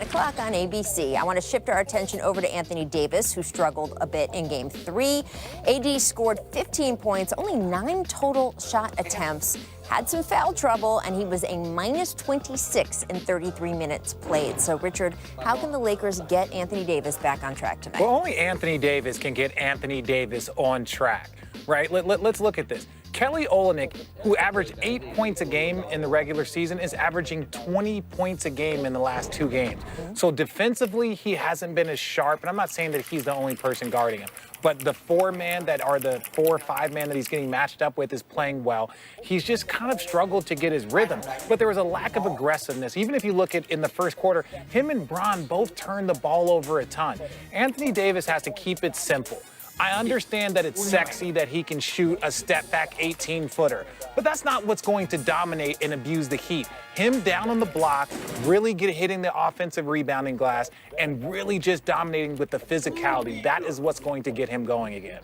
o'clock on ABC. I want to shift our attention over to Anthony Davis, who struggled a bit in Game 3. AD scored 15 points, only 9 total shot attempts, had some foul trouble, and he was a minus 26 in 33 minutes played. So, Richard, how can the Lakers get Anthony Davis back on track tonight? Well, only Anthony Davis can get Anthony Davis on track, right? Let's look at this. Kelly Olynyk, who averaged 8 points a game in the regular season, is averaging 20 points a game in the last 2 games. So defensively, he hasn't been as sharp. And I'm not saying that he's the only person guarding him. But the 4-man that are the 4 or 5-man that he's getting matched up with is playing well. He's just kind of struggled to get his rhythm. But there was a lack of aggressiveness. Even if you look at in the first quarter, him and Bron both turned the ball over a ton. Anthony Davis has to keep it simple. I understand that it's sexy that he can shoot a step-back 18-footer, but that's not what's going to dominate and abuse the Heat. Him down on the block, really hitting the offensive rebounding glass, and really just dominating with the physicality. That is what's going to get him going again.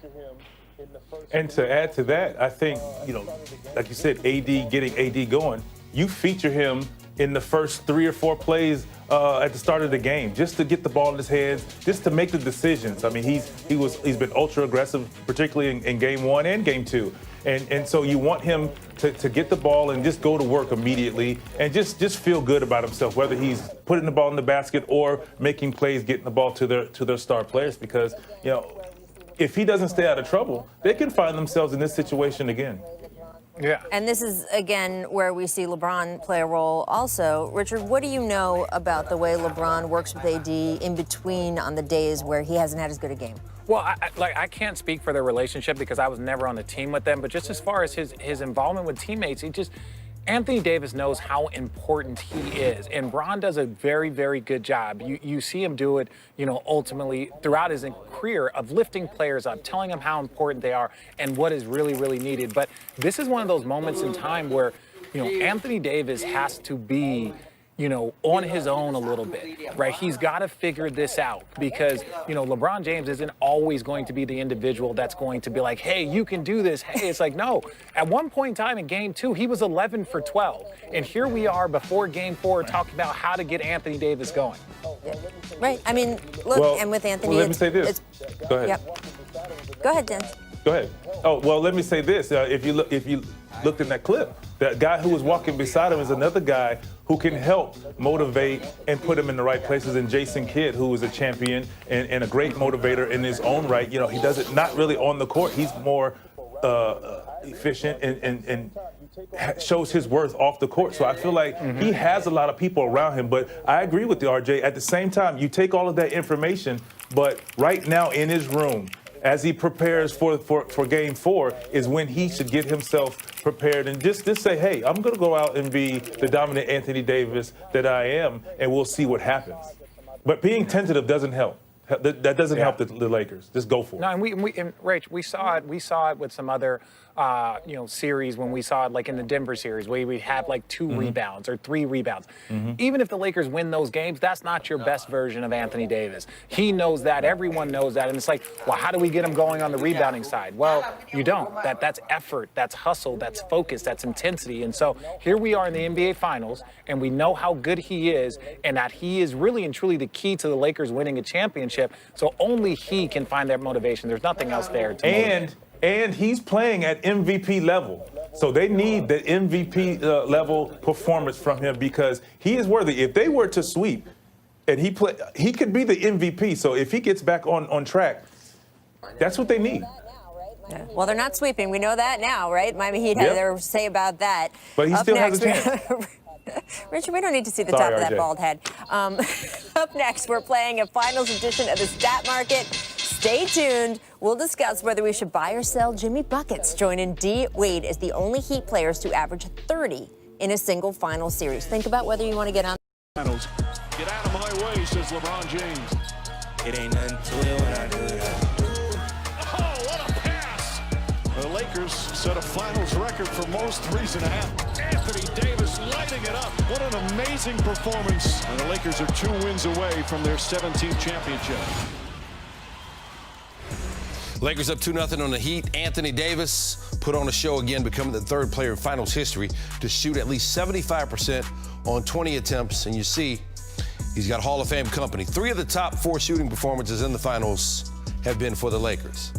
And to add to that, I think, like you said, getting AD going, you feature him in the first 3 or 4 plays at the start of the game, just to get the ball in his hands, just to make the decisions. I mean, he's been ultra aggressive, particularly in Game 1 and Game 2. And so you want him to get the ball and just go to work immediately and just feel good about himself, whether he's putting the ball in the basket or making plays, getting the ball to their star players, because, if he doesn't stay out of trouble, they can find themselves in this situation again. Yeah. And this is, again, where we see LeBron play a role also. Richard, what do you know about the way LeBron works with AD in between on the days where he hasn't had as good a game? Well, I can't speak for their relationship because I was never on the team with them, but just as far as his involvement with teammates, Anthony Davis knows how important he is, and Bron does a very, very good job. You see him do it, ultimately throughout his career of lifting players up, telling them how important they are and what is really, really needed. But this is one of those moments in time where, Anthony Davis has to be, on his own a little bit, right? He's got to figure this out because, LeBron James isn't always going to be the individual that's going to be like, hey, you can do this. Hey, it's like, no. At one point in time in Game 2, he was 11 for 12. And here we are before Game 4 talking about how to get Anthony Davis going. Yeah. Right. I mean, look, and with Anthony, let me say this. Go ahead. Yep. Go ahead, Dan. Go ahead. Oh, well, let me say this. If you looked in that clip, that guy who was walking beside him is another guy who can help motivate and put him in the right places. And Jason Kidd, who is a champion and a great motivator in his own right, he does it not really on the court. He's more efficient and shows his worth off the court. So I feel like he has a lot of people around him. But I agree with you, RJ. At the same time, you take all of that information, but right now in his room, as he prepares for Game 4, is when he should get himself prepared and just say, hey, I'm going to go out and be the dominant Anthony Davis that I am, and we'll see what happens. But being tentative doesn't help. That doesn't help the Lakers. Just go for it. No, and Rach, we saw it with some other series when we saw it like in the Denver series where we had like 2 rebounds or 3 rebounds. Even if the Lakers win those games, that's not your best version of Anthony Davis. He knows that. Everyone knows that. And it's like, well, how do we get him going on the rebounding side? Well, you don't. That's effort. That's hustle. That's focus. That's intensity. And so here we are in the NBA Finals, and we know how good he is and that he is really and truly the key to the Lakers winning a championship. So only he can find that motivation. There's nothing else there to motivate. And he's playing at MVP level. So they need the MVP level performance from him because he is worthy. If they were to sweep and he could be the MVP. So if he gets back on track, that's what they need. Yeah. Well, they're not sweeping. We know that now, right? Miami Heat had their say about that. But he still has a chance. Richard, we don't need to see the top of that bald head. Up next, we're playing a finals edition of the Stat Market. Stay tuned. We'll discuss whether we should buy or sell Jimmy Buckets. Joining D. Wade as the only Heat players to average 30 in a single final series. Think about whether you want to get on. Finals. Get out of my way, says LeBron James. It ain't nothing to it when I do it. Oh, what a pass! The Lakers set a finals record for most threes in a half. Anthony Davis lighting it up. What an amazing performance. And the Lakers are 2 wins away from their 17th championship. Lakers up 2-0 on the Heat. Anthony Davis put on a show again, becoming the 3rd player in finals history to shoot at least 75% on 20 attempts. And you see He's got Hall of Fame company. 3 of the top 4 shooting performances in the finals have been for the Lakers.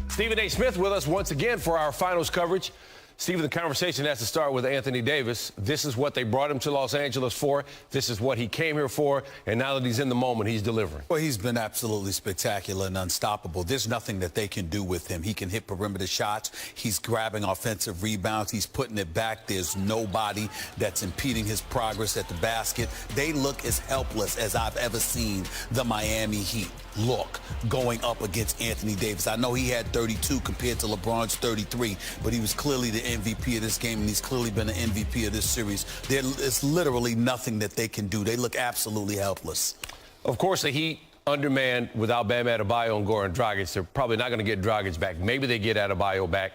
Stephen A. Smith with us once again for our finals coverage. Stephen, the conversation has to start with Anthony Davis. This is what they brought him to Los Angeles for. This is what he came here for. And now that he's in the moment, he's delivering. Well, he's been absolutely spectacular and unstoppable. There's nothing that they can do with him. He can hit perimeter shots. He's grabbing offensive rebounds. He's putting it back. There's nobody that's impeding his progress at the basket. They look as helpless as I've ever seen the Miami Heat look going up against Anthony Davis. I know he had 32 compared to LeBron's 33, but he was clearly the MVP of this game, and he's clearly been the MVP of this series. There is literally nothing that they can do. They look absolutely helpless. Of course, the Heat undermanned without Bam Adebayo and Goran Dragic. They're probably not going to get Dragic back. Maybe they get Adebayo back.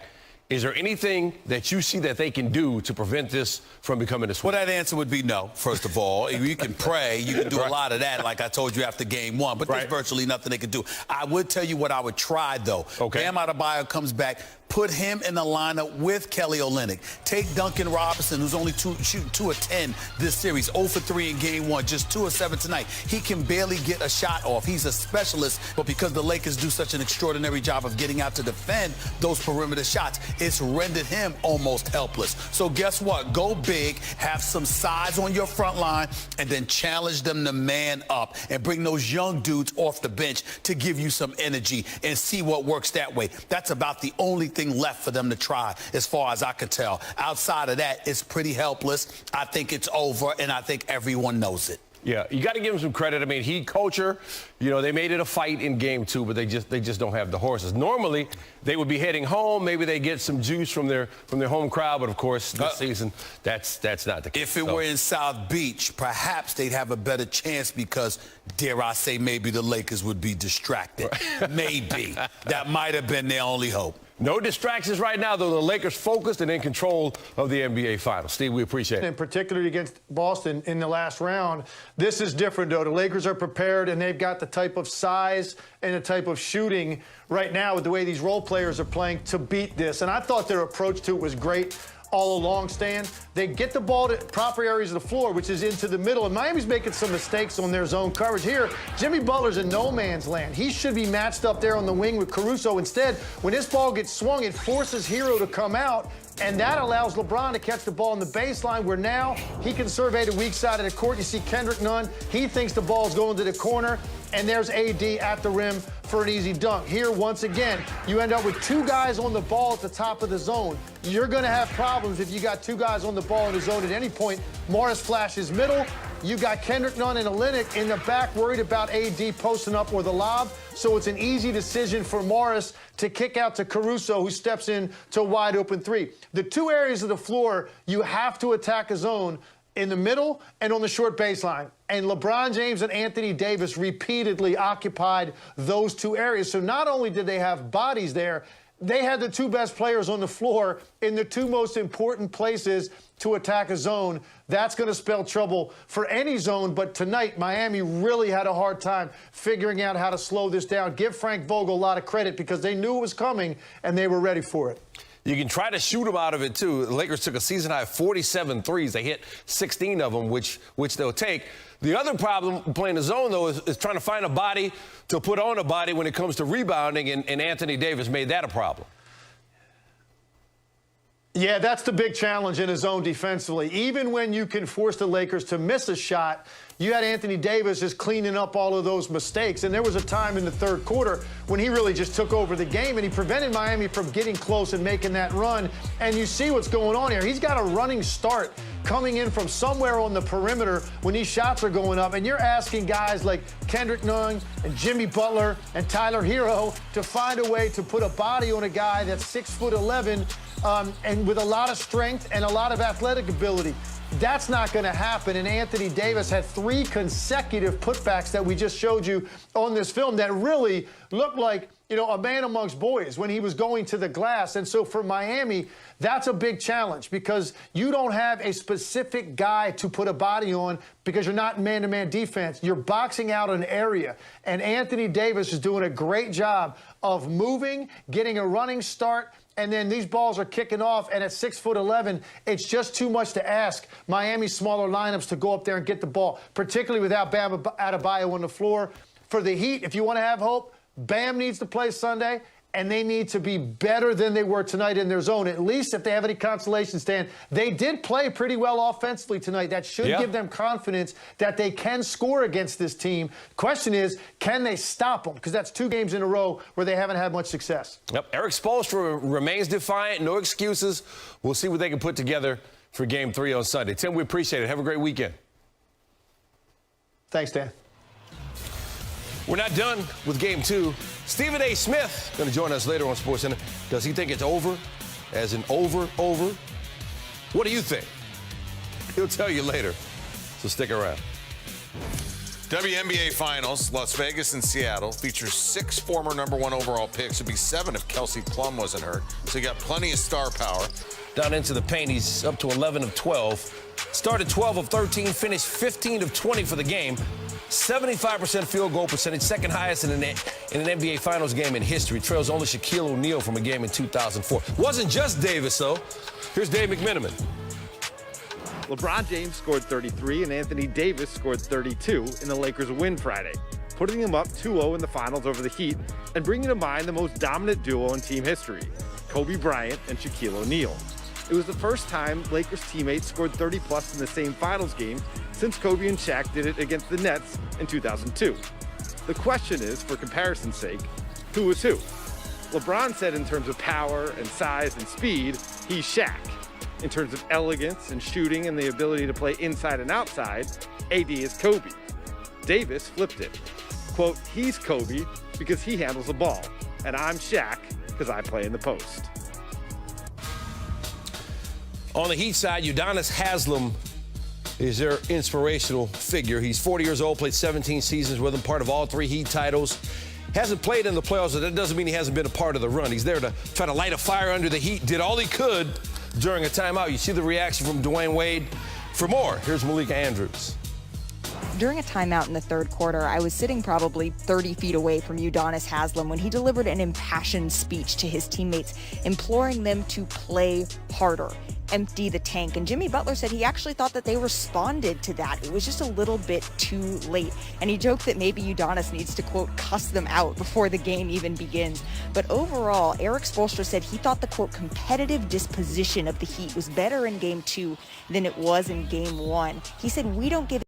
Is there anything that you see that they can do to prevent this from becoming a sweep? Well, that answer would be no, first of all. You can pray. You can do a lot of that, like I told you after game 1. But there's virtually nothing they can do. I would tell you what I would try, though. Okay. Bam Adebayo comes back. Put him in the lineup with Kelly Olynyk. Take Duncan Robinson, who's only shooting 2 of 10 this series, 0 for 3 in game 1, just 2 of 7 tonight. He can barely get a shot off. He's a specialist, but because the Lakers do such an extraordinary job of getting out to defend those perimeter shots, it's rendered him almost helpless. So guess what? Go big, have some size on your front line, and then challenge them to man up and bring those young dudes off the bench to give you some energy and see what works that way. That's about the only thing left for them to try, as far as I could tell. Outside of that, it's pretty helpless. I think it's over, and I think everyone knows it. Yeah, you got to give him some credit. I mean, Heat culture, you know, they made it a fight in game 2, but they just don't have the horses. Normally, they would be heading home. Maybe they get some juice from their home crowd, but of course, this season, that's not the case. If it were in South Beach, perhaps they'd have a better chance because, dare I say, maybe the Lakers would be distracted. Maybe. That might have been their only hope. No distractions right now, though. The Lakers focused and in control of the NBA Finals. Steve, we appreciate it. And particularly against Boston in the last round, this is different, though. The Lakers are prepared, and they've got the type of size and the type of shooting right now with the way these role players are playing to beat this. And I thought their approach to it was great all along, Stan. They get the ball to proper areas of the floor, which is into the middle, and Miami's making some mistakes on their zone coverage. Here, Jimmy Butler's in no man's land. He should be matched up there on the wing with Caruso. Instead, when this ball gets swung, it forces Hero to come out, and that allows LeBron to catch the ball in the baseline, where now he can survey the weak side of the court. You see Kendrick Nunn. He thinks the ball's going to the corner, and there's AD at the rim for an easy dunk. Here, once again, you end up with 2 guys on the ball at the top of the zone. You're going to have problems if you got 2 guys on the ball in the zone at any point. Morris flashes middle. You got Kendrick Nunn and Olynyk in the back, worried about AD posting up or the lob. So it's an easy decision for Morris to kick out to Caruso, who steps in to a wide open 3. The 2 areas of the floor you have to attack a zone: in the middle and on the short baseline. And LeBron James and Anthony Davis repeatedly occupied those 2 areas. So not only did they have bodies there, they had the 2 best players on the floor in the 2 most important places to attack a zone. That's going to spell trouble for any zone. But tonight, Miami really had a hard time figuring out how to slow this down. Give Frank Vogel a lot of credit, because they knew it was coming and they were ready for it. You can try to shoot them out of it, too. The Lakers took a season-high 47 threes. They hit 16 of them, which they'll take. The other problem playing the zone, though, is trying to find a body to put on a body when it comes to rebounding, and Anthony Davis made that a problem. Yeah, that's the big challenge in a zone defensively. Even when you can force the Lakers to miss a shot, you had Anthony Davis just cleaning up all of those mistakes. And there was a time in the third quarter when he really just took over the game, and he prevented Miami from getting close and making that run. And you see what's going on here. He's got a running start coming in from somewhere on the perimeter when these shots are going up. And you're asking guys like Kendrick Nunn and Jimmy Butler and Tyler Hero to find a way to put a body on a guy that's 6'11", and with a lot of strength and a lot of athletic ability. That's not going to happen. And Anthony Davis had 3 consecutive putbacks that we just showed you on this film that really looked like a man amongst boys when he was going to the glass. And so for Miami, that's a big challenge because you don't have a specific guy to put a body on because you're not in man-to-man defense. You're boxing out an area. And Anthony Davis is doing a great job of moving, getting a running start, and then these balls are kicking off, and at 6'11", it's just too much to ask Miami's smaller lineups to go up there and get the ball, particularly without Bam Adebayo on the floor. For the Heat, if you want to have hope, Bam needs to play Sunday, and they need to be better than they were tonight in their zone. At least if they have any consolation, Stan, they did play pretty well offensively tonight. That should give them confidence that they can score against this team. Question is, can they stop them? Because that's 2 games in a row where they haven't had much success. Yep. Erik Spoelstra remains defiant. No excuses. We'll see what they can put together for Game 3 on Sunday. Tim, we appreciate it. Have a great weekend. Thanks, Dan. We're not done with Game 2. Stephen A. Smith going to join us later on SportsCenter. Does he think it's over? As in over? What do you think? He'll tell you later. So stick around. WNBA Finals, Las Vegas and Seattle, features 6 former #1 overall picks. It'd be 7 if Kelsey Plum wasn't hurt. So you got plenty of star power. Down into the paint, he's up to 11 of 12. Started 12 of 13, finished 15 of 20 for the game. 75% field goal percentage, second highest in an NBA Finals game in history. Trails only Shaquille O'Neal from a game in 2004. Wasn't just Davis, though. Here's Dave McMenamin. LeBron James scored 33 and Anthony Davis scored 32 in the Lakers' win Friday, putting them up 2-0 in the finals over the Heat and bringing to mind the most dominant duo in team history, Kobe Bryant and Shaquille O'Neal. It was the first time Lakers teammates scored 30-plus in the same finals game since Kobe and Shaq did it against the Nets in 2002. The question is, for comparison's sake, who was who? LeBron said in terms of power and size and speed, he's Shaq. In terms of elegance and shooting and the ability to play inside and outside, AD is Kobe. Davis flipped it. Quote, he's Kobe because he handles the ball, and I'm Shaq because I play in the post. On the Heat side, Udonis Haslem is their inspirational figure. He's 40 years old, played 17 seasons with them, part of all 3 Heat titles. Hasn't played in the playoffs, but that doesn't mean he hasn't been a part of the run. He's there to try to light a fire under the Heat, did all he could during a timeout. You see the reaction from Dwayne Wade. For more, here's Malika Andrews. During a timeout in the third quarter, I was sitting probably 30 feet away from Udonis Haslem when he delivered an impassioned speech to his teammates, imploring them to play harder, empty the tank. And Jimmy Butler said he actually thought that they responded to that. It was just a little bit too late. And he joked that maybe Udonis needs to, quote, cuss them out before the game even begins. But overall, Erik Spoelstra said he thought the, quote, competitive disposition of the Heat was better in Game 2 than it was in Game 1. He said, we don't give